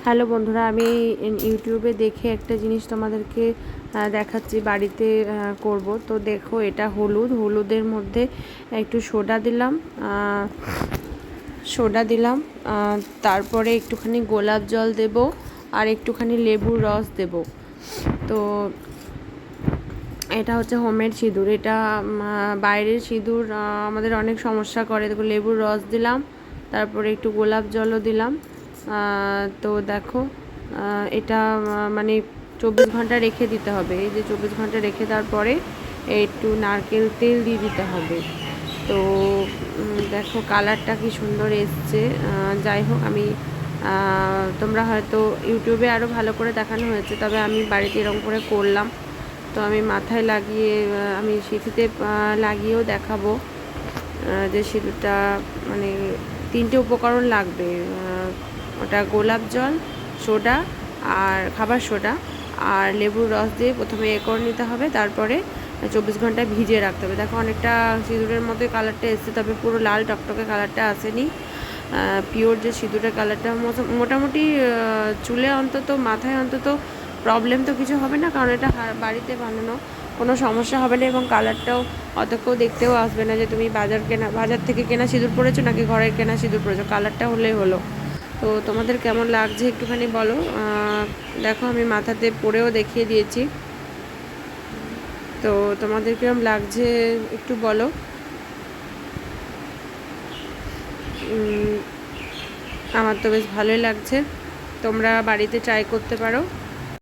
Hello বন্ধুরা, আমি ইউটিউবে দেখে একটা জিনিস তোমাদেরকে দেখাচ্ছি বাড়িতে করব। তো দেখো, এটা হলুদের মধ্যে একটু সোডা দিলাম, তারপরে একটুখানি গোলাপ জল দেব আর একটুখানি লেবুর রস দেব। তো এটা হচ্ছে হোমমেড সিঁদুর। এটা বাইরের সিঁদুর আমাদের অনেক সমস্যা করে। দেখো, লেবুর রস দিলাম, তারপরে একটু গোলাপ জলও দিলাম। তো দেখো, এটা মানে 24 ঘন্টা রেখে দিতে হবে। এই যে 24 ঘন্টা রেখে দেওয়ার পরে একটু নারকেল তেল দিয়ে দিতে হবে। তো দেখো কালারটা কি সুন্দর এসছে। যাই হোক, আমি তোমরা হয়তো ইউটিউবে আরও ভালো করে দেখানো হয়েছে, তবে আমি বাড়িতে এরকম করে করলাম। তো আমি মাথায় লাগিয়ে, আমি সিঁথিতে লাগিয়েও দেখাবো যে সিঁদুরটা মানে 3টে উপকরণ লাগবে। ওটা গোলাপ জল, সোডা আর খাবার সোডা আর লেবুর রস দিয়ে প্রথমে করে নিতে হবে, তারপরে 24 ঘন্টা ভিজিয়ে রাখতে হবে। দেখো, অনেকটা সিঁদুরের মতোই কালারটা এসছে, তবে পুরো লাল টকটকে কালারটা আসেনি। পিওর যে সিঁদুরের কালারটা, মোটামুটি চুলে অন্তত, মাথায় অন্তত প্রবলেম তো কিছু হবে না, কারণ এটা বাড়িতে বানানো, কোনো সমস্যা হবে না। এবং কালারটাও অত কেউ দেখতেও আসবে না যে তুমি বাজার থেকে কেনা সিঁদুর পরেছো নাকি ঘরের কেনা সিঁদুর পরেছো। কালারটা হলেই হলো। তো তোমাদের কেমন লাগছে একটুখানি বলো। দেখো, আমি মাথাতে পরেও দেখিয়ে দিয়েছি। তো তোমাদের কিরম লাগছে একটু বলো। আমার তো বেশ ভালোই লাগছে। তোমরা বাড়িতে ট্রাই করতে পারো।